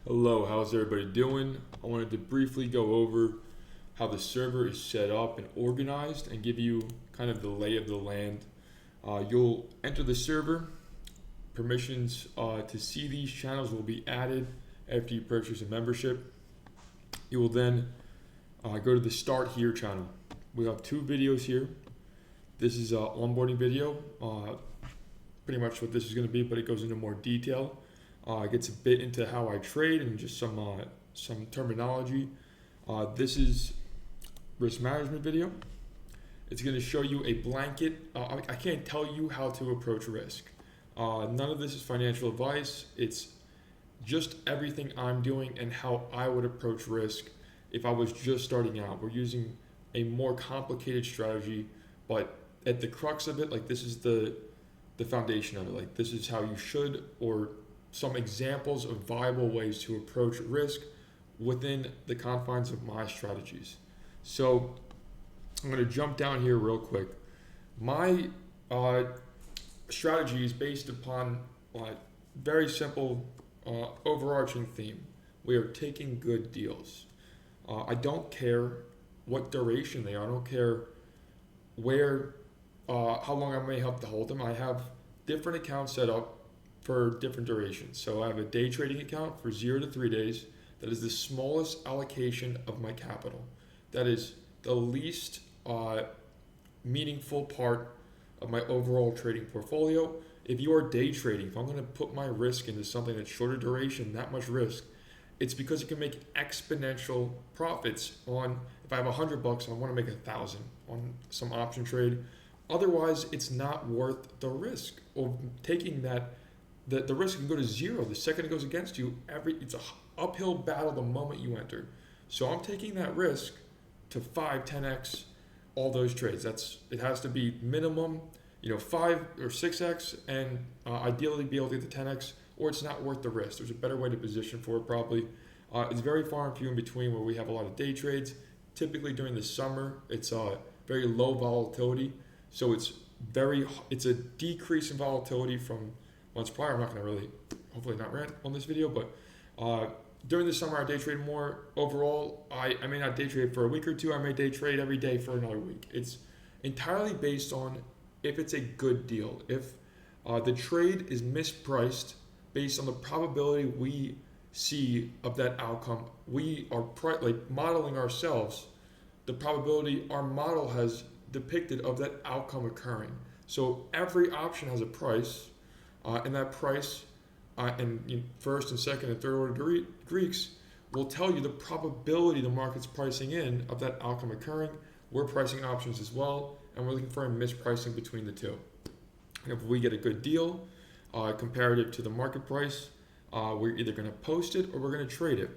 Hello, how's everybody doing? I wanted to briefly go over how the server is set up and organized and give you kind of the lay of the land. You'll enter the server. Permissions to see these channels will be added after you purchase a membership. You will then go to the Start Here channel. We have two videos here. This is an onboarding video, pretty much what this is going to be, but it goes into more detail. It gets a bit into how I trade and just some terminology. This is risk management video. It's going to show you a blanket. I can't tell you how to approach risk. None of this is financial advice. It's just everything I'm doing and how I would approach risk if I was just starting out. We're using a more complicated strategy, but at the crux of it, like this is the foundation of it. Like this is how you should, or some examples of viable ways to approach risk within the confines of my strategies. So I'm going to jump down here real quick. My strategy is based upon a very simple overarching theme. We are taking good deals. I don't care what duration they are. I don't care where, how long I may have to hold them. I have different accounts set up for different durations. So I have a day trading account for 0 to 3 days. That is the smallest allocation of my capital. That is the least meaningful part of my overall trading portfolio. If you are day trading, if I'm going to put my risk into something that's shorter duration, that much risk, it's because it can make exponential profits on, if I have $100, I want to make 1,000 on some option trade. Otherwise, it's not worth the risk of taking that. The risk can go to zero the second it goes against you. It's a uphill battle the moment you enter. So I'm taking that risk to 5, 10x all those trades. It has to be minimum, 5 or 6x, and ideally be able to get to 10x, or it's not worth the risk. There's a better way to position for it probably. It's very far and few in between where we have a lot of day trades. Typically during the summer, it's very low volatility. So it's a decrease in volatility from months prior. I'm not going to really, hopefully not rant on this video, but during the summer I day trade more. Overall, I may not day trade for a week or two. I may day trade every day for another week. It's entirely based on if it's a good deal. If the trade is mispriced based on the probability we see of that outcome, we are modeling ourselves the probability our model has depicted of that outcome occurring. So every option has a price. And that price in first and second and third order Greeks will tell you the probability the market's pricing in of that outcome occurring. We're pricing options as well, and we're looking for a mispricing between the two. And if we get a good deal comparative to the market price, we're either going to post it or we're going to trade it.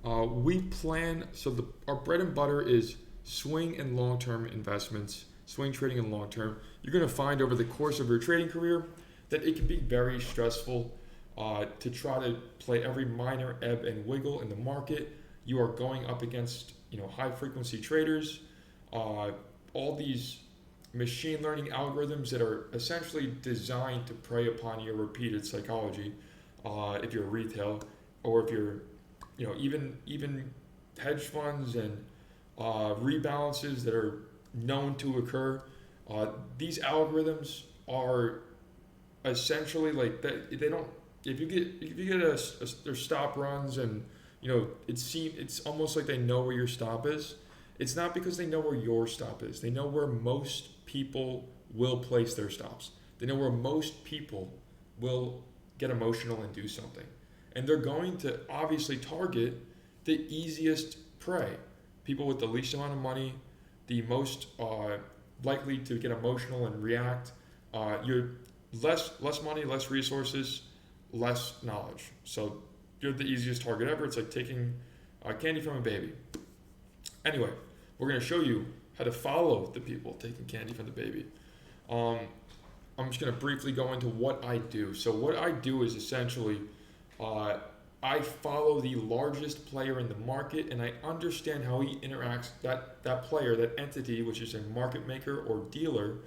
We plan, so our bread and butter is swing and long-term investments, swing trading and long-term. You're going to find over the course of your trading career that it can be very stressful to try to play every minor ebb and wiggle in the market. You are going up against high frequency traders, all these machine learning algorithms that are essentially designed to prey upon your repeated psychology. If you're retail, or if you're even hedge funds and rebalances that are known to occur, these algorithms are essentially like that. They don't. If you get their stop runs, and it's almost like they know where your stop is. It's not because they know where your stop is. They know where most people will place their stops. They know where most people will get emotional and do something, and they're going to obviously target the easiest prey. People with the least amount of money, the most likely to get emotional and react. You're less money, less resources, less knowledge. So you're the easiest target ever. It's like taking candy from a baby. Anyway, we're going to show you how to follow the people taking candy from the baby. I'm just going to briefly go into what I do. So what I do is essentially I follow the largest player in the market, and I understand how he interacts, that player, that entity, which is a market maker or dealer,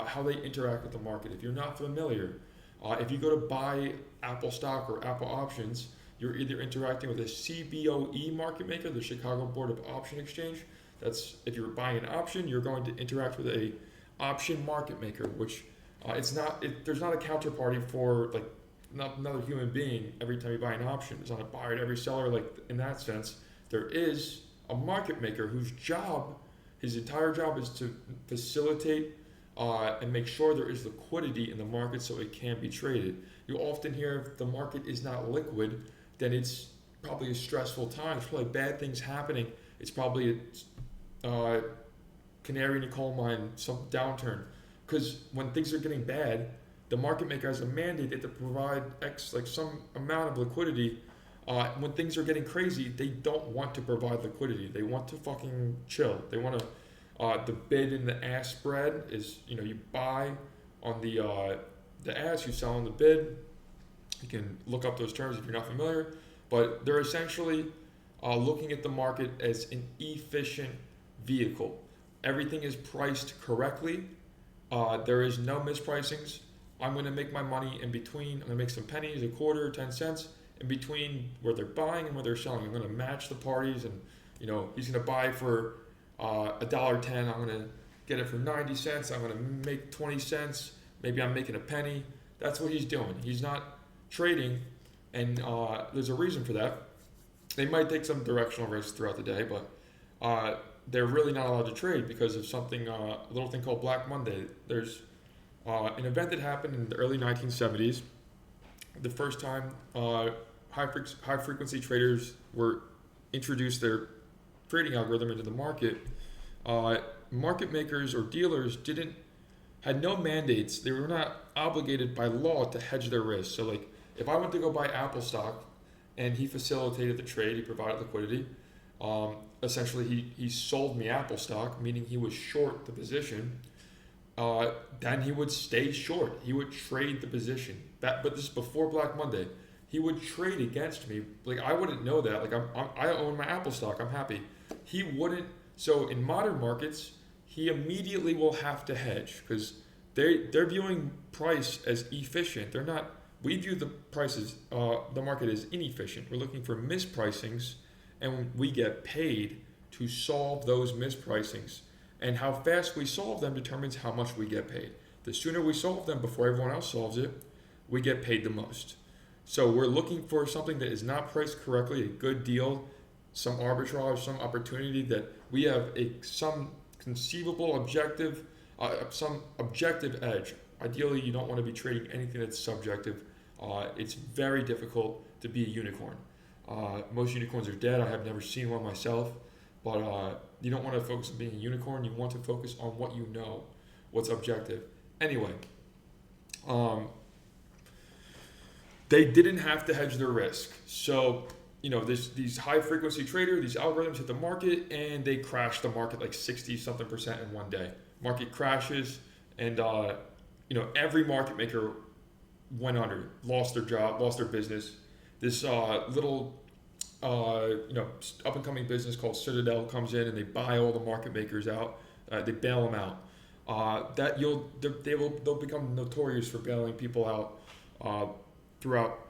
how they interact with the market. If you're not familiar, if you go to buy Apple stock or Apple options, you're either interacting with a CBOE market maker, the Chicago Board of Option Exchange. That's if you're buying an option, you're going to interact with a option market maker, which there's not a counterparty for like not another human being every time you buy an option. There's not a buyer at every seller, like in that sense. There is a market maker whose his entire job is to facilitate and make sure there is liquidity in the market so it can be traded. You often hear if the market is not liquid, then it's probably a stressful time. It's probably bad things happening. It's probably a canary in a coal mine, some downturn. Because when things are getting bad, the market maker has a mandate to provide some amount of liquidity. When things are getting crazy, they don't want to provide liquidity. They want to fucking chill. They want to. The bid and the ask spread is, you buy on the ask, you sell on the bid. You can look up those terms if you're not familiar, but they're essentially looking at the market as an efficient vehicle. Everything is priced correctly. There is no mispricings. I'm going to make my money in between. I'm going to make some pennies, a quarter, 10 cents in between where they're buying and where they're selling. I'm going to match the parties, and he's going to buy for $1.10. I'm going to get it for 90 cents. I'm going to make 20 cents. Maybe I'm making a penny. That's what he's doing. He's not trading, and there's a reason for that. They might take some directional risks throughout the day, but they're really not allowed to trade because of something, a little thing called Black Monday. There's an event that happened in the early 1970s. The first time high frequency traders were introduced their trading algorithm into the market. Market makers or dealers had no mandates. They were not obligated by law to hedge their risk. So like if I went to go buy Apple stock and he facilitated the trade, he provided liquidity, essentially he sold me Apple stock, meaning he was short the position, then he would stay short. He would trade the position. But this is before Black Monday. He would trade against me. Like I wouldn't know that. Like I own my Apple stock. I'm happy. He wouldn't. So in modern markets, he immediately will have to hedge because they're viewing price as efficient. They're not. We view the market as inefficient. We're looking for mispricings, and we get paid to solve those mispricings. And how fast we solve them determines how much we get paid. The sooner we solve them before everyone else solves it, we get paid the most. So we're looking for something that is not priced correctly, a good deal, some arbitrage, some opportunity that we have some conceivable objective, some objective edge. Ideally, you don't want to be trading anything that's subjective. It's very difficult to be a unicorn. Most unicorns are dead. I have never seen one myself, but you don't want to focus on being a unicorn. You want to focus on what you know, what's objective. Anyway, they didn't have to hedge their risk. So, these high frequency traders, these algorithms hit the market and they crash the market like 60-something% in one day. Market crashes and, every market maker went under, lost their job, lost their business. This little, up and coming business called Citadel comes in and they buy all the market makers out. They bail them out. They'll become notorious for bailing people out throughout,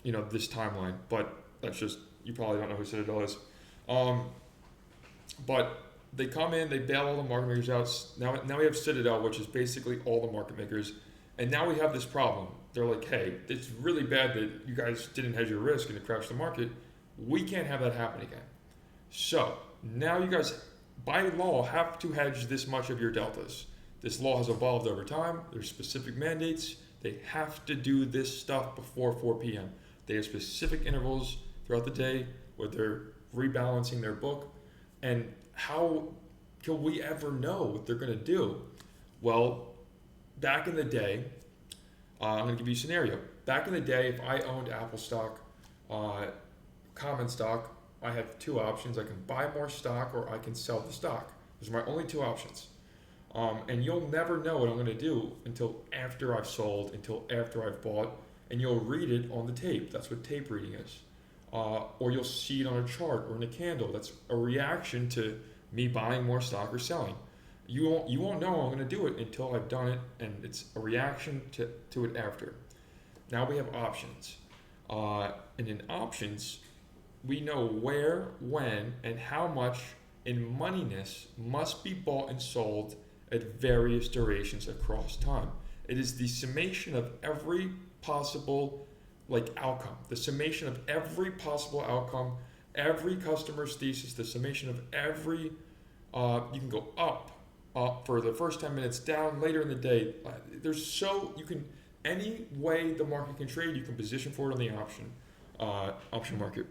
this timeline. But that's just, you probably don't know who Citadel is. But they come in, they bail all the market makers out. Now we have Citadel, which is basically all the market makers. And now we have this problem. They're like, hey, it's really bad that you guys didn't hedge your risk and it crashed the market. We can't have that happen again. So now you guys, by law, have to hedge this much of your deltas. This law has evolved over time. There's specific mandates. They have to do this stuff before 4 p.m. They have specific intervals throughout the day where they're rebalancing their book. And how can we ever know what they're going to do? Well, back in the day, I'm going to give you a scenario. Back in the day, if I owned Apple stock, common stock, I have two options. I can buy more stock or I can sell the stock. Those are my only two options. And you'll never know what I'm going to do until after I've sold, until after I've bought, and you'll read it on the tape. That's what tape reading is. Or you'll see it on a chart or in a candle. That's a reaction to me buying more stock or selling. You won't know I'm going to do it until I've done it, and it's a reaction to it after. Now we have options. and in options, we know where, when, and how much in moneyness must be bought and sold at various durations across time. It is the summation of every possible outcome, the summation of every possible outcome, every customer's thesis, the summation of every, you can go up for the first 10 minutes, down later in the day. You can, any way the market can trade, you can position for it on the option market.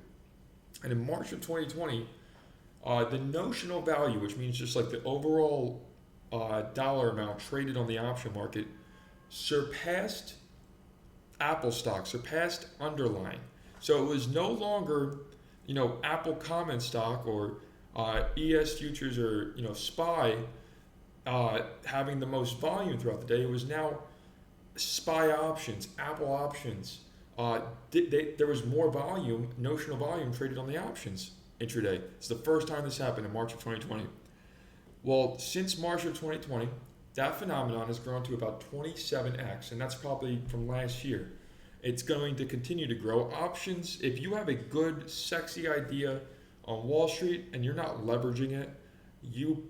And in March of 2020, the notional value, which means just like the overall dollar amount traded on the option market, surpassed Apple stock, surpassed underlying. So it was no longer, Apple common stock or ES futures or SPY having the most volume throughout the day. It was now SPY options, Apple options. There was more volume, notional volume traded on the options intraday. It's the first time this happened in March of 2020. Well, since March of 2020, that phenomenon has grown to about 27x, and that's probably from last year. It's going to continue to grow. Options, if you have a good, sexy idea on Wall Street and you're not leveraging it, you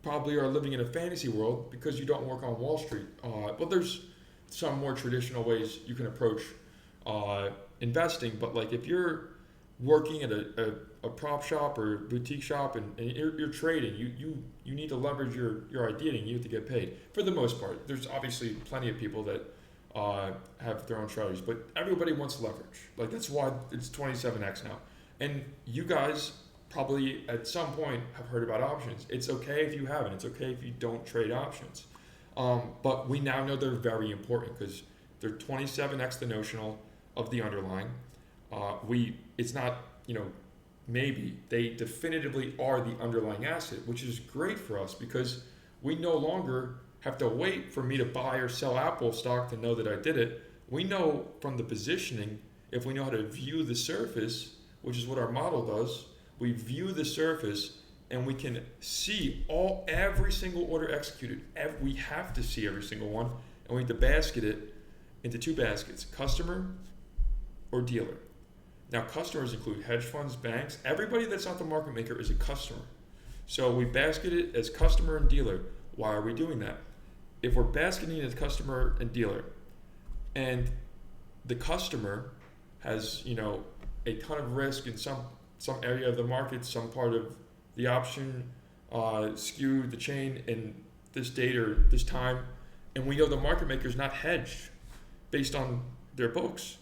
probably are living in a fantasy world because you don't work on Wall Street. But there's some more traditional ways you can approach investing. But if you're working at a prop shop or boutique shop and you're trading, you need to leverage your idea and you have to get paid. For the most part, there's obviously plenty of people that have their own strategies, but everybody wants leverage. That's why it's 27x now. And you guys probably at some point have heard about options. It's okay if you haven't. It's okay if you don't trade options. But we now know they're very important because they're 27x the notional of the underlying. It's not, maybe, they definitively are the underlying asset, which is great for us because we no longer have to wait for me to buy or sell Apple stock to know that I did it. We know from the positioning, if we know how to view the surface, which is what our model does, we view the surface and we can see every single order executed. We have to see every single one, and we have to basket it into two baskets, customer or dealer. Now, customers include hedge funds, banks. Everybody that's not the market maker is a customer. So we basket it as customer and dealer. Why are we doing that? If we're basketing it as customer and dealer, and the customer has, a ton of risk in some area of the market, some part of the option skewed the chain in this date or this time, and we know the market maker is not hedged based on their books,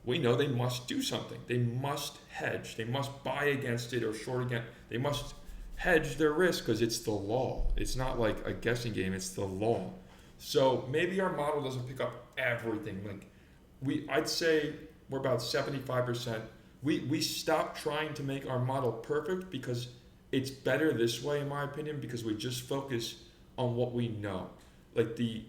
we know they must do something. They must hedge. They must buy against it or short against. They must hedge their risk because it's the law. It's not like a guessing game. It's the law. So maybe our model doesn't pick up everything. I'd say we're about 75%. We stopped trying to make our model perfect because it's better this way, in my opinion, because we just focus on what we know. The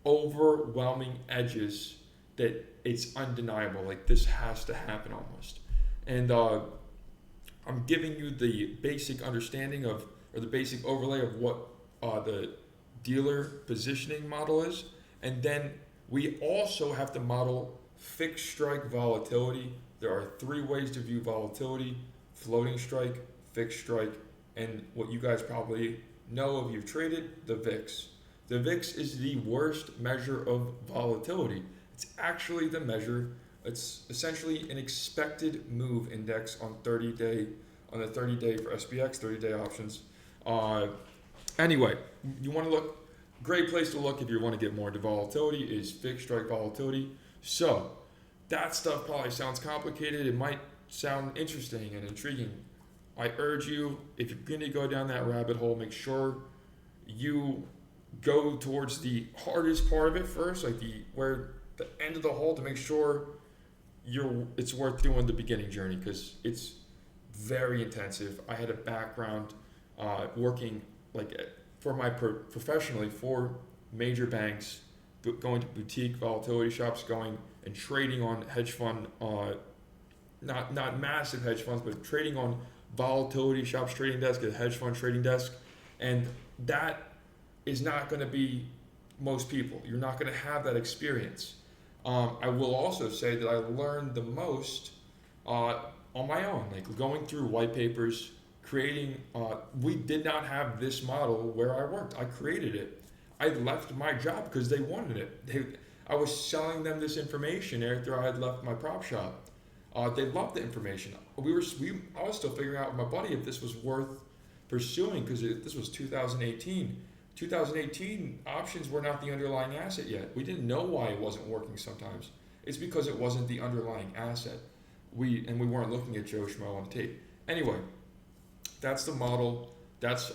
overwhelming edges that it's undeniable. This has to happen almost. And I'm giving you the basic understanding or the basic overlay of what the dealer positioning model is. And then we also have to model fixed strike volatility. There are three ways to view volatility: floating strike, fixed strike, and what you guys probably know if you've traded, the VIX. The VIX is the worst measure of volatility. It's actually the measure. It's essentially an expected move index on the 30-day for SPX, 30-day options. Anyway, you want to look. Great place to look if you want to get more into volatility is fixed strike volatility. So that stuff probably sounds complicated. It might sound interesting and intriguing. I urge you, if you're going to go down that rabbit hole, make sure you go towards the hardest part of it first, where the end of the hole, to make sure it's worth doing the beginning journey because it's very intensive. I had a background working for my professionally for major banks, going to boutique volatility shops, going and trading on hedge fund, not massive hedge funds, but trading on volatility shops trading desk, a hedge fund trading desk, and that is not going to be most people. You're not going to have that experience. I will also say that I learned the most on my own, like going through white papers, creating. We did not have this model where I worked. I created it. I left my job because they wanted it. I was selling them this information after I had left my prop shop. They loved the information. I was still figuring out with my buddy if this was worth pursuing because this was 2018. 2018 options were not the underlying asset yet. We didn't know why it wasn't working sometimes. It's because it wasn't the underlying asset. We weren't looking at Joe Schmo on tape. Anyway, that's the model. That's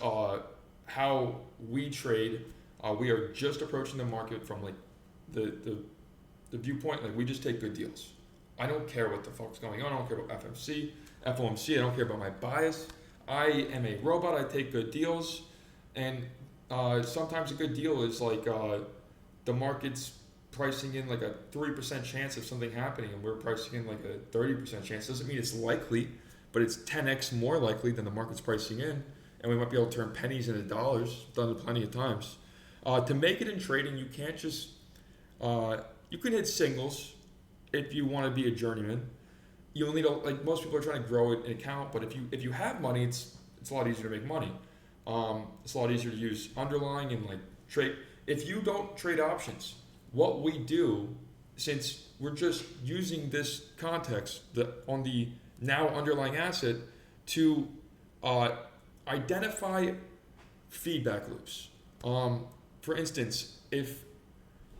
how we trade. We are just approaching the market from like the viewpoint, like we just take good deals. I don't care what the fuck's going on. I don't care about FOMC. I don't care about my bias. I am a robot. I take good deals, and sometimes a good deal is like the market's pricing in like a 3% chance of something happening, and we're pricing in like a 30% chance. Doesn't mean it's likely, but it's 10x more likely than the market's pricing in, and we might be able to turn pennies into dollars. Done it plenty of times. To make it in trading, you can't just you can hit singles if you want to be a journeyman. You'll need like most people are trying to grow an account, but if you have money, it's a lot easier to make money. It's a lot easier to use underlying and like trade. If you don't trade options, what we do, since we're just using this context on the now underlying asset to identify feedback loops. For instance, if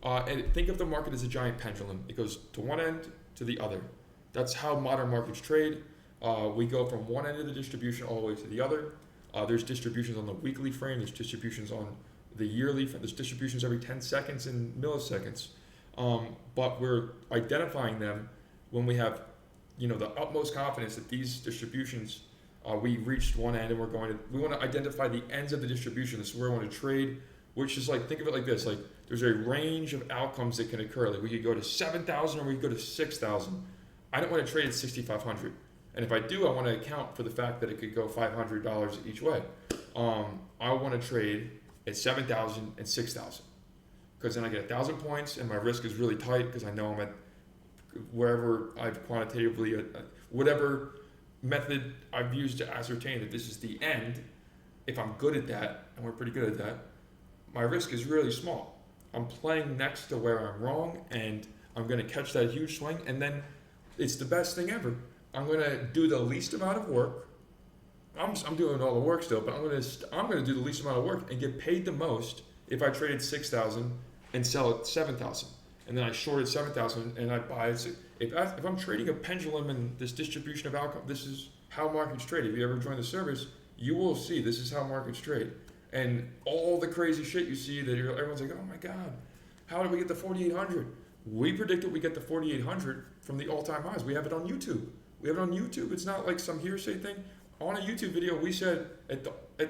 and think of the market as a giant pendulum. It goes to one end to the other. That's how modern markets trade. We go from one end of the distribution all the way to the other. There's distributions on the weekly frame. There's distributions on the yearly frame. There's distributions every 10 seconds and milliseconds. But we're identifying them when we have, the utmost confidence that these distributions, we reached one end, and we want to identify the ends of the distribution. This is where we want to trade, which is like, think of it like this, like there's a range of outcomes that can occur. Like we could go to 7,000 or we could go to 6,000. I don't want to trade at 6,500. And if I do, I want to account for the fact that it could go $500 each way. I want to trade at 7,000 and 6,000 because then I get 1,000 points and my risk is really tight because I know I'm at wherever I've quantitatively, whatever method I've used to ascertain that this is the end. If I'm good at that, and we're pretty good at that, my risk is really small. I'm playing next to where I'm wrong, and I'm going to catch that huge swing, and then it's the best thing ever. I'm going to do the least amount of work. I'm doing all the work still, but I'm going to do the least amount of work and get paid the most if I traded 6,000 and sell at 7,000, and then I shorted 7,000 and I buy it. If I'm trading a pendulum and this distribution of outcome, this is how markets trade. If you ever join the service, you will see this is how markets trade. And all the crazy shit you see that everyone's like, oh my God, how did we get to 4,800? We predicted we get to 4,800 from the all-time highs. We have it on YouTube. It's not like some hearsay thing. On a YouTube video, we said at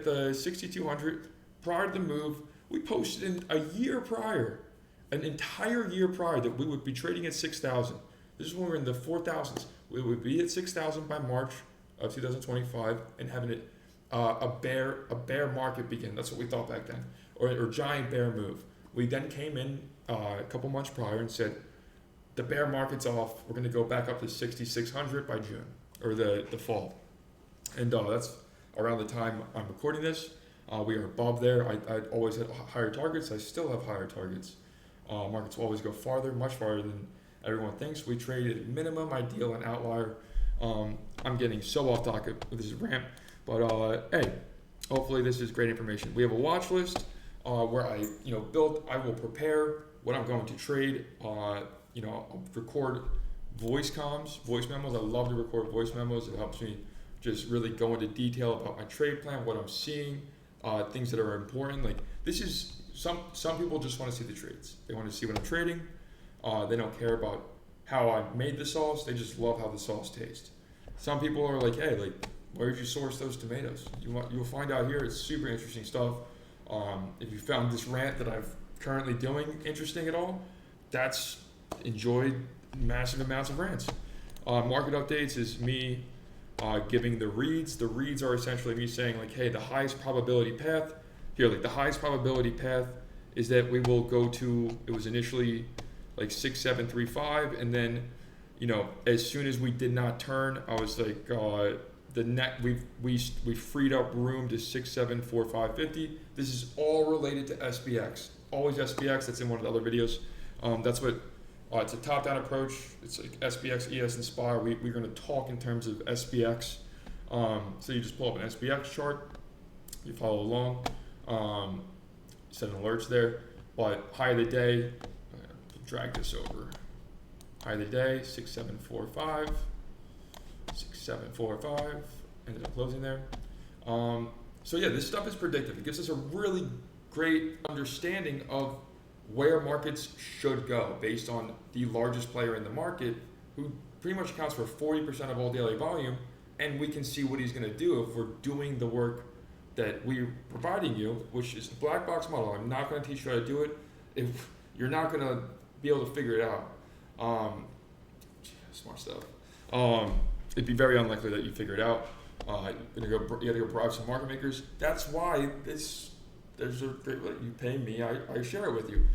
the 6,200, prior to the move, we posted in a year prior, an entire year prior, that we would be trading at 6,000. This is when we were in the 4,000s. We would be at 6,000 by March of 2025 and having it a bear market begin. That's what we thought back then, or giant bear move. We then came in a couple months prior and said, the bear market's off. We're going to go back up to 6,600 by June or the fall, and that's around the time I'm recording this. We are above there. I always had higher targets. I still have higher targets. Markets will always go farther, much farther than everyone thinks. We trade at minimum, ideal, and outlier. I'm getting so off topic with this rant. But hey, hopefully this is great information. We have a watch list where I will prepare what I'm going to trade. I'll record voice memos. I love to record voice memos. It helps me just really go into detail about my trade plan, what I'm seeing, things that are important. Like this is some people just want to see the trades. They want to see what I'm trading. They don't care about how I made the sauce. They just love how the sauce tastes. Some people are like, hey, like, where did you source those tomatoes? You'll find out here. It's super interesting stuff. If you found this rant that I'm currently doing interesting at all, that's enjoyed massive amounts of rants. Market updates is me giving the reads. The reads are essentially me saying like, hey, the highest probability path here, like the highest probability path is that we will go to, it was initially like 6,735, and then as soon as we did not turn, I was like, the net we freed up room to 6, 7, 4, 5, 50. This is all related to SPX. Always SPX. That's in one of the other videos. That's what it's a top-down approach. It's like SPX, ES, and SPY. We're going to talk in terms of SPX. So you just pull up an SPX chart. You follow along. Set alerts there. But high of the day, drag this over. High of the day, 6, 7, 4, 5. 6, 7, 4, 5. Ended up closing there. So yeah, this stuff is predictive. It gives us a really great understanding of where markets should go based on the largest player in the market, who pretty much accounts for 40% of all daily volume, and we can see what he's going to do if we're doing the work that we're providing you, which is the black box model. I'm not going to teach you how to do it if you're not going to be able to figure it out. Smart stuff. It'd be very unlikely that you figure it out. You got to go bribe some market makers. That's why there's a great way you pay me. I share it with you.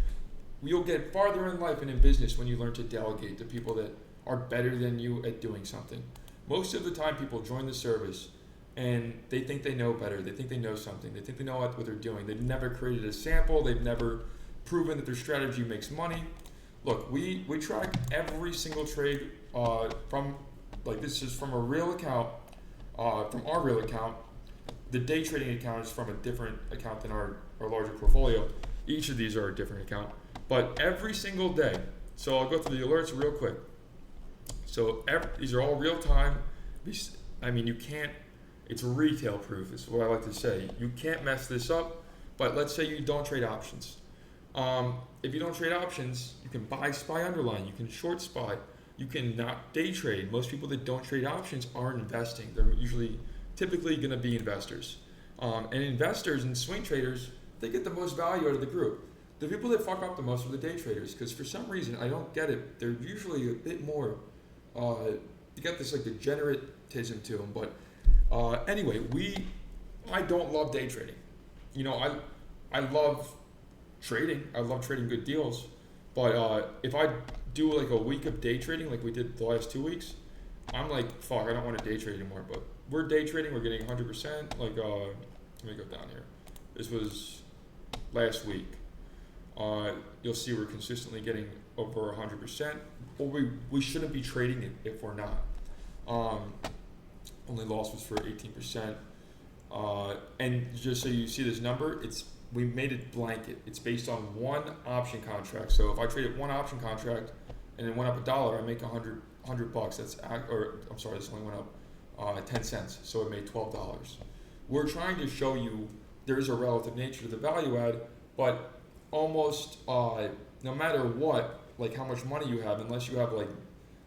You'll get farther in life and in business when you learn to delegate to people that are better than you at doing something. Most of the time, people join the service and they think they know better. They think they know something. They think they know what they're doing. They've never created a sample. They've never proven that their strategy makes money. Look, we track every single trade this is from a real account, from our real account. The day trading account is from a different account than our larger portfolio. Each of these are a different account. But every single day, so I'll go through the alerts real quick. So these are all real time. I mean, you can't, it's retail proof is what I like to say. You can't mess this up, but let's say you don't trade options. If you don't trade options, you can buy SPY underlying, you can short SPY, you can not day trade. Most people that don't trade options aren't investing. They're typically going to be investors. And investors and swing traders, they get the most value out of the group. The people that fuck up the most are the day traders, because for some reason, I don't get it, they're usually a bit more, you got this like degeneratism to them. But anyway, I don't love day trading. I love trading. I love trading good deals. But if I do like a week of day trading like we did the last 2 weeks, I'm like, fuck, I don't want to day trade anymore. But we're day trading, we're getting 100%. Like, let me go down here. This was last week. You'll see we're consistently getting over 100%. Or we shouldn't be trading it if we're not. Only loss was for 18%. And just so you see this number, we made it blanket. It's based on one option contract. So if I traded one option contract and it went up $1, I make $100. This only went up 10 cents. So it made $12. We're trying to show you there is a relative nature to the value add, but almost no matter what, like how much money you have, unless you have like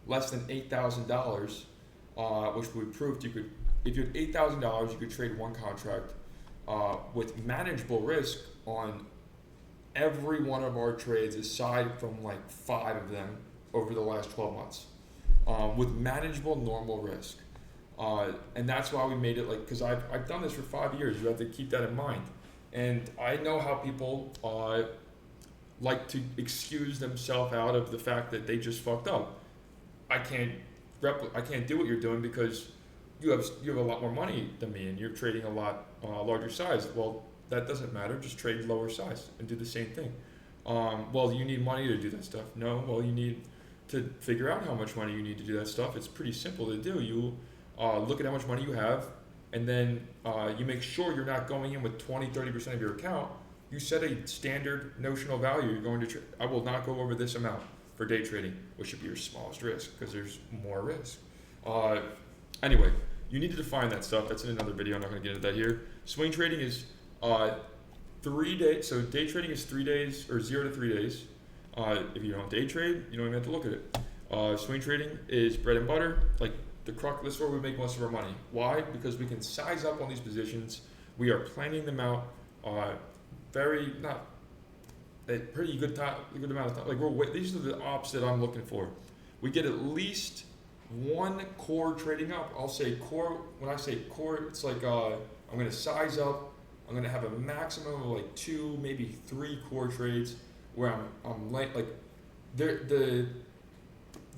less than $8,000, which we proved you could, if you had $8,000, you could trade one contract with manageable risk on every one of our trades, aside from like 5 of them over the last 12 months, with manageable normal risk. And that's why we made it because I've done this for 5 years. You have to keep that in mind. And I know how people like to excuse themselves out of the fact that they just fucked up. I can't do what you're doing because you have a lot more money than me and you're trading a lot larger size. Well, that doesn't matter. Just trade lower size and do the same thing. Well, you need money to do that stuff. No, well, you need to figure out how much money you need to do that stuff. It's pretty simple to do. You look at how much money you have, and then you make sure you're not going in with 20-30% of your account. You set a standard notional value. You're going to I will not go over this amount for day trading, which should be your smallest risk because there's more risk. Anyway, you need to define that stuff. That's in another video. I'm not going to get into that here. Swing trading is 3 days. So day trading is 3 days or 0 to 3 days. If you don't day trade, you don't even have to look at it. Swing trading is bread and butter. Like the crux. This is where we make most of our money. Why? Because we can size up on these positions. We are planning them out. Pretty good amount of time. Like these are the ops that I'm looking for. We get at least one core trading up. I'll say core. When I say core, it's like I'm going to size up. I'm going to have a maximum of like 2, maybe 3 core trades where I'm like the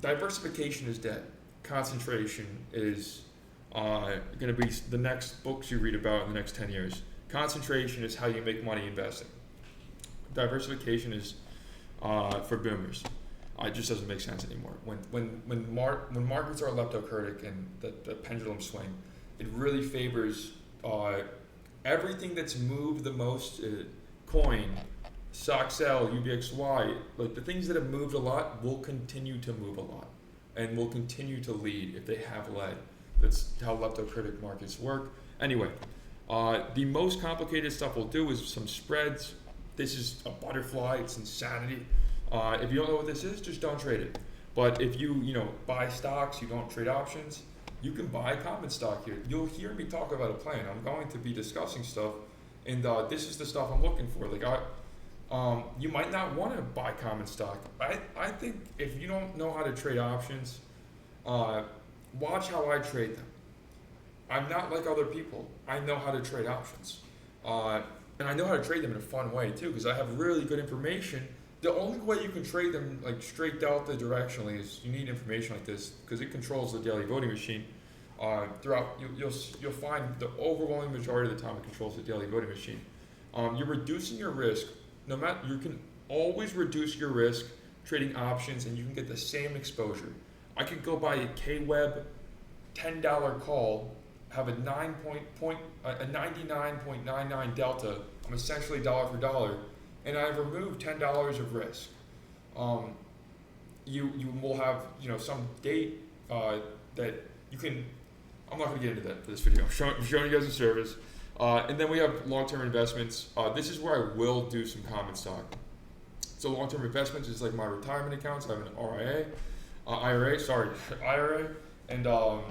diversification is dead. Concentration is going to be the next books you read about in the next 10 years. Concentration is how you make money investing. Diversification is for boomers. It just doesn't make sense anymore. When markets are leptokurtic and the pendulum swing, it really favors everything that's moved the most. Coin, SOXL, UBXY, like the things that have moved a lot will continue to move a lot, and will continue to lead if they have led. That's how leptokurtic markets work. Anyway, the most complicated stuff we'll do is some spreads. This is a butterfly. It's insanity. If you don't know what this is, just don't trade it. But if you buy stocks, you don't trade options, you can buy common stock here. You'll hear me talk about a plan. I'm going to be discussing stuff, and this is the stuff I'm looking for. You might not want to buy common stock. I think if you don't know how to trade options, watch how I trade them. I'm not like other people. I know how to trade options. And I know how to trade them in a fun way too, because I have really good information. The only way you can trade them like straight delta directionally is you need information like this, because it controls the daily voting machine. You'll find the overwhelming majority of the time it controls the daily voting machine. You're reducing your risk. You can always reduce your risk trading options, and you can get the same exposure. I could go buy a K-Web $10 call, have a 99.99 delta. I'm essentially dollar for dollar, and I've removed $10 of risk. You will have some date that you can. I'm not going to get into that for this video. I'm showing you guys the service, and then we have long-term investments. This is where I will do some common stock. So long-term investments is like my retirement accounts. I have an IRA, and I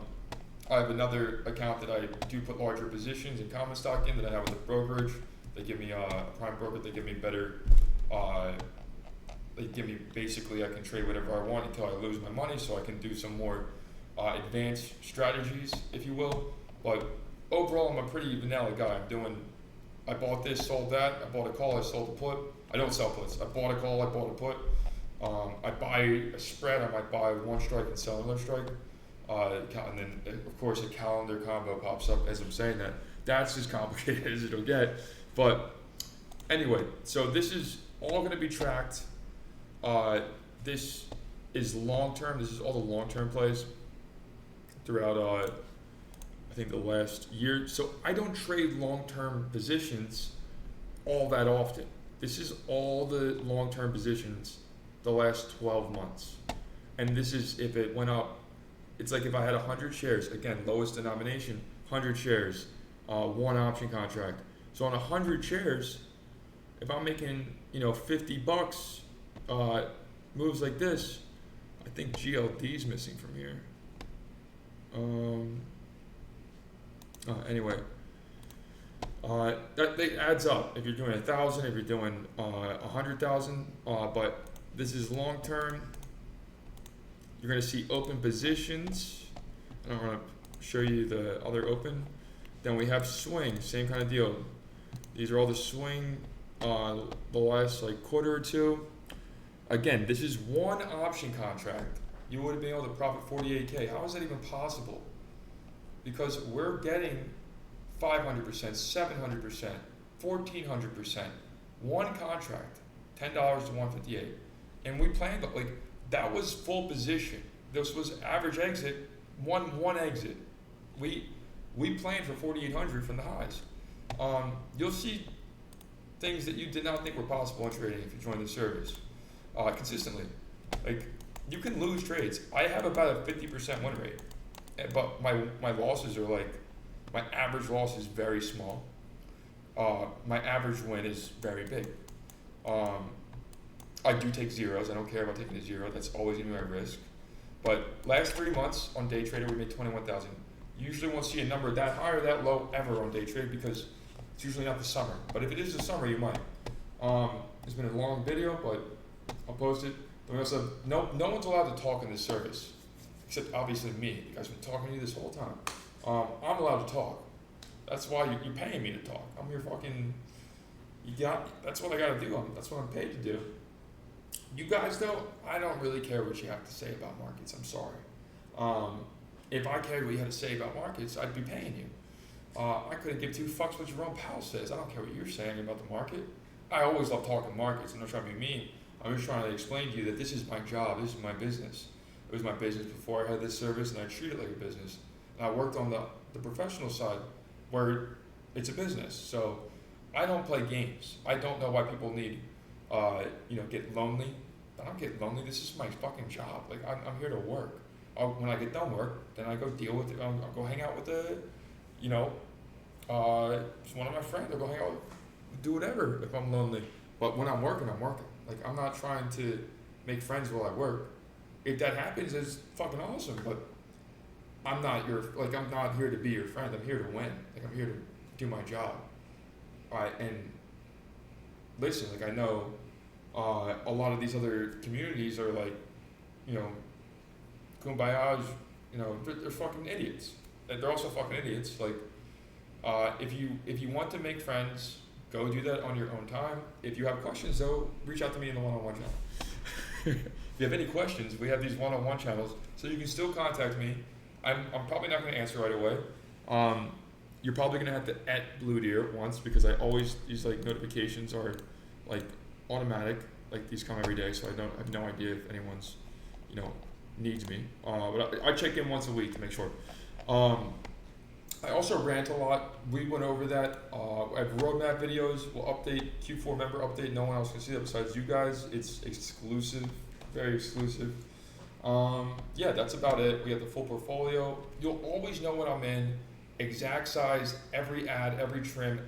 have another account that I do put larger positions in common stock in that I have with the brokerage. They give me a prime broker. They give me better. They give me basically I can trade whatever I want until I lose my money, so I can do some more advanced strategies, if you will. But overall, I'm a pretty vanilla guy. I bought this, sold that. I bought a call, I sold a put. I don't sell puts. I bought a call, I bought a put. I buy a spread. I might buy one strike and sell another strike. And then, of course, a calendar combo pops up as I'm saying that. That's as complicated as it'll get. But anyway, so this is all going to be tracked. This is long-term. This is all the long-term plays throughout, I think, the last year. So I don't trade long-term positions all that often. This is all the long-term positions the last 12 months. And this is if it went up. It's like if I had 100 shares, again, lowest denomination, 100 shares, one option contract. So on 100 shares, if I'm making, $50, moves like this, I think GLD's missing from here. Anyway, that adds up. If you're doing 1,000, if you're doing 100,000, but this is long term. You're going to see open positions. And I'm going to show you the other open. Then we have swing, same kind of deal. These are all the swing the last quarter or two. Again, this is one option contract. You would have been able to profit 48K. How is that even possible? Because we're getting 500%, 700%, 1,400%. One contract, $10 to 158. And we planned that was full position. This was average exit, one exit. We planned for 4,800 from the highs. You'll see things that you did not think were possible in trading if you join the service consistently. You can lose trades. I have about a 50% win rate, but my losses are my average loss is very small. My average win is very big. I do take zeros. I don't care about taking a zero. That's always going to be my risk. But last 3 months on day trader, we made 21,000. You usually won't see a number that high or that low ever on day trade because it's usually not the summer. But if it is the summer, you might. It's been a long video, but I'll post it. But we also no one's allowed to talk in this service, except obviously me. You guys have been talking to me this whole time. I'm allowed to talk. That's why you're paying me to talk. I'm your fucking. That's what I got to do. That's what I'm paid to do. You guys though, I don't really care what you have to say about markets. I'm sorry. Um, if I cared what you had to say about markets, I'd be paying you. I couldn't give two fucks what Jerome Powell says. I don't care what you're saying about the market. I always love talking markets. I'm not trying to be mean. I'm just trying to explain to you that this is my job. This is my business. It was my business before I had this service, and I treat it like a business. And I worked on the professional side where it's a business. So I don't play games. I don't know why people need, get lonely. I don't get lonely. This is my fucking job. Like, I'm here to work. When I get done work, then I go deal with it. I'll go hang out with just one of my friends. I'll go hang out, do whatever if I'm lonely. But when I'm working, I'm working. Like, I'm not trying to make friends while I work. If that happens, it's fucking awesome. But I'm not here to be your friend. I'm here to win. Like, I'm here to do my job. And listen, like, I know a lot of these other communities are like, kumbayas, they're fucking idiots. They're also fucking idiots. Like, if you want to make friends, go do that on your own time. If you have questions, though, reach out to me in the one-on-one channel. If you have any questions, we have these one-on-one channels, so you can still contact me. I'm probably not going to answer right away. You're probably going to have to Blue Deer once, because these like notifications are like automatic. Like, these come every day, so I have no idea if anyone's needs me. But I check in once a week to make sure. I also rant a lot. We went over that. I have roadmap videos. We'll update Q4 member update. No one else can see that besides you guys. It's exclusive, very exclusive. That's about it. We have the full portfolio. You'll always know when I'm in. Exact size, every ad, every trim,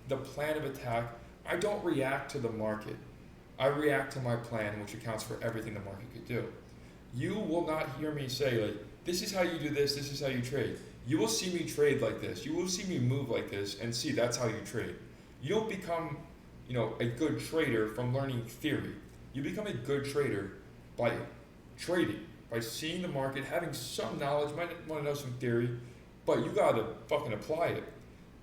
the plan of attack. I don't react to the market. I react to my plan, which accounts for everything the market could do. You will not hear me say, like, this is how you do this is how you trade. You will see me trade like this. You will see me move like this and see that's how you trade. You don't become, a good trader from learning theory. You become a good trader by trading, by seeing the market, having some knowledge, might want to know some theory, but you gotta fucking apply it.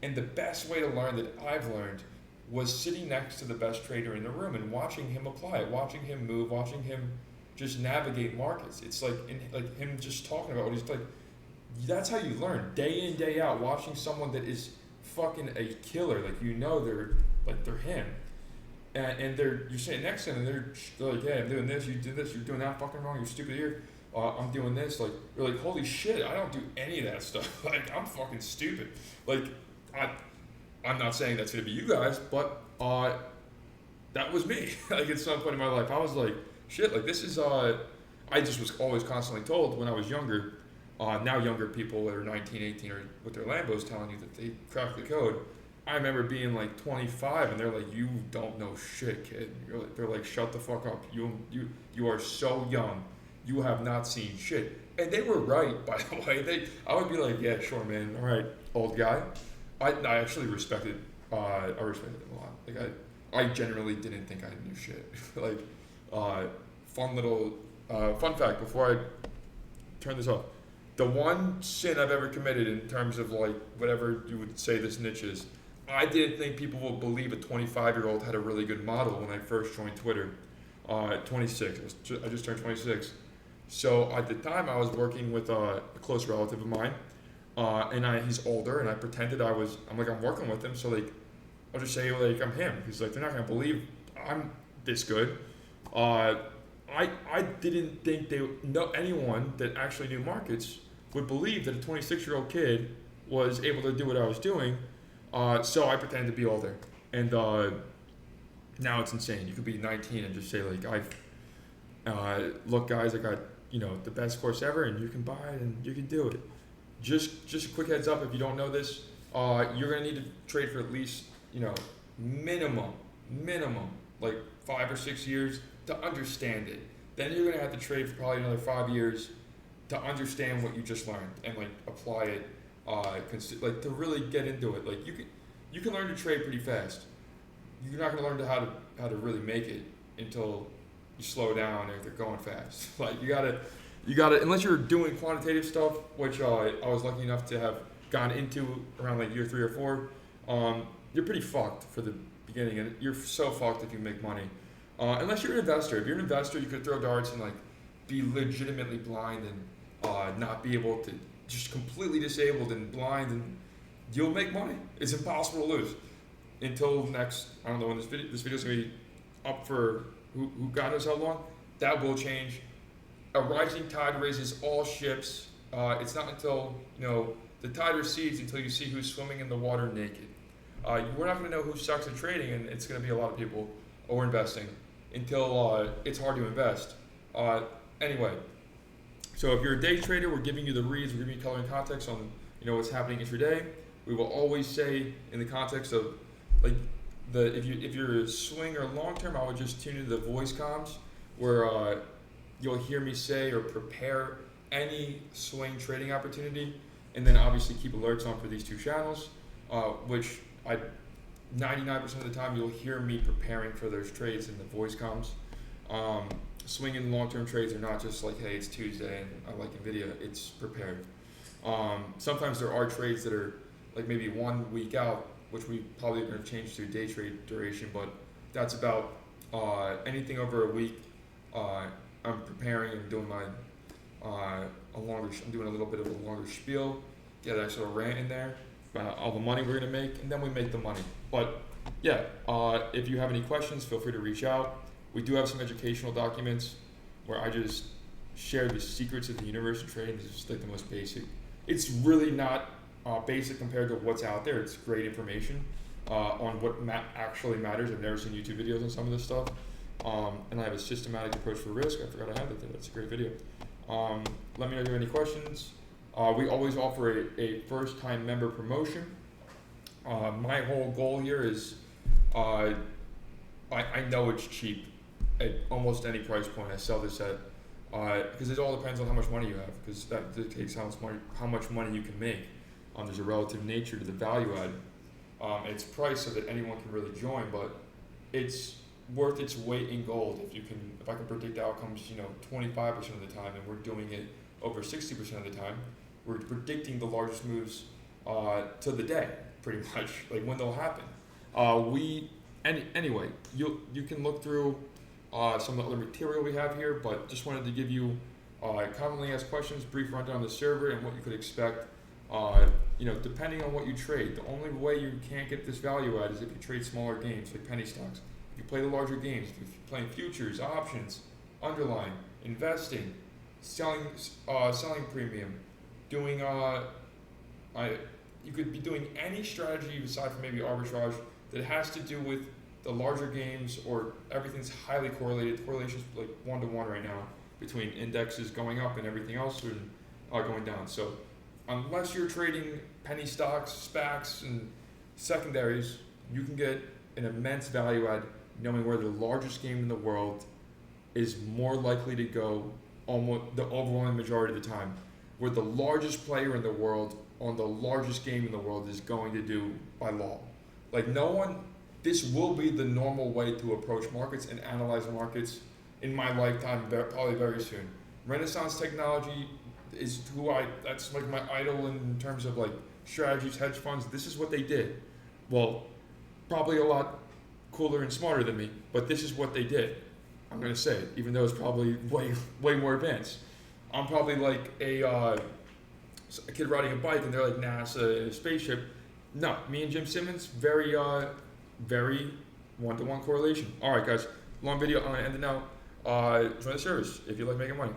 And the best way to learn that I've learned was sitting next to the best trader in the room and watching him apply it, watching him move, watching him just navigate markets. It's like him just talking about what he's like. That's how you learn, day in, day out, watching someone that is fucking a killer. Like, they're him, and you're sitting next to them, and they're like, yeah, I'm doing this, you did this, you're doing that, fucking wrong, you're stupid here. I'm doing this. Like, you're like, holy shit, I don't do any of that stuff. Like, I'm fucking stupid. Like, I'm not saying that's gonna be you guys, but that was me. Like, at some point in my life, I was like, shit, like, this is I just was always constantly told when I was younger. Now younger people that are 19, 18 are with their Lambos telling you that they cracked the code. I remember being like 25 and they're like, you don't know shit, kid. They're like, shut the fuck up. You are so young. You have not seen shit. And they were right, by the way. I would be like, yeah, sure, man. All right, old guy. I actually respected them a lot. Like, I generally didn't think I knew shit. Like, fun fact before I turn this off. The one sin I've ever committed in terms of, like, whatever you would say this niche is, I didn't think people would believe a 25-year-old had a really good model when I first joined Twitter. At 26, I just turned 26. So at the time I was working with a close relative of mine, and he's older, and I pretended I'm working with him, so like, I'll just say like I'm him, because like they're not gonna believe I'm this good. I didn't think anyone that actually knew markets would believe that a 26-year-old kid was able to do what I was doing, so I pretended to be older. And now it's insane. You could be 19 and just say like, look guys, I got the best course ever, and you can buy it and you can do it. Just a quick heads up, if you don't know this, you're gonna need to trade for at least minimum like 5 or 6 years to understand it. Then you're gonna have to trade for probably another 5 years to understand what you just learned and like apply it, like to really get into it. Like you can learn to trade pretty fast. You're not gonna learn how to really make it until you slow down and they're going fast. Like you gotta unless you're doing quantitative stuff, which I was lucky enough to have gone into around like year 3 or 4. You're pretty fucked for the beginning, and you're so fucked if you make money. Unless you're an investor. If you're an investor, you could throw darts and like be legitimately blind and not be able to, just completely disabled and blind, and you'll make money. It's impossible to lose until next. I don't know when this video's gonna be up for who God knows how long. That will change. A rising tide raises all ships. It's not until the tide recedes until you see who's swimming in the water naked. We're not going to know who sucks at trading, and it's going to be a lot of people over investing until it's hard to invest. Anyway, so if you're a day trader, we're giving you the reads, we're giving you color and context on what's happening intraday. We will always say in the context of like if you're a swing or long term, I would just tune into the voice comms where you'll hear me say or prepare any swing trading opportunity, and then obviously keep alerts on for these two channels, which 99% of the time you'll hear me preparing for those trades in the voice comms. Swing and long-term trades are not just like, hey, it's Tuesday and I like NVIDIA, it's prepared. Sometimes there are trades that are like maybe 1 week out, which we probably are going to change to day trade duration, but that's about anything over a week. I'm preparing and doing my I'm doing a little bit of a longer spiel, get that sort of rant in there about all the money we're gonna make, and then we make the money. But yeah, if you have any questions, feel free to reach out. We do have some educational documents where I just share the secrets of the universe of trading. This is just like the most basic. It's really not basic compared to what's out there. It's great information on what actually matters. I've never seen YouTube videos on some of this stuff. And I have a systematic approach for risk. I forgot I had that there. That's a great video. Let me know if you have any questions. We always offer a first-time member promotion. My whole goal here is, I know it's cheap at almost any price point I sell this at, because it all depends on how much money you have, because that dictates how much money you can make. There's a relative nature to the value add. It's priced so that anyone can really join, but it's worth its weight in gold if I can predict outcomes 25% of the time, and we're doing it over 60% of the time. We're predicting the largest moves to the day, pretty much, like when they'll happen. Anyway, you can look through some of the other material we have here, but just wanted to give you commonly asked questions, brief rundown on the server and what you could expect. Depending on what you trade, the only way you can't get this value add is if you trade smaller games like penny stocks. If you play the larger games, if you're playing futures, options, underlying, investing, selling premium, doing you could be doing any strategy aside from maybe arbitrage that has to do with the larger games, or everything's highly correlated. Correlations like 1-to-1 right now between indexes going up and everything else going down. So unless you're trading penny stocks, SPACs, and secondaries, you can get an immense value add knowing where the largest game in the world is more likely to go almost the overwhelming majority of the time, where the largest player in the world on the largest game in the world is going to do by law. Like this will be the normal way to approach markets and analyze markets in my lifetime, probably very soon. Renaissance Technology is that's like my idol in terms of like strategies, hedge funds. This is what they did. Well, probably a lot cooler and smarter than me, but this is what they did. I'm gonna say it, even though it's probably way more advanced. I'm probably like a kid riding a bike and they're like NASA in a spaceship. No, me and Jim Simmons, very 1-to-1 correlation. All right, guys, long video. I'm gonna end it now. Join the service if you like making money.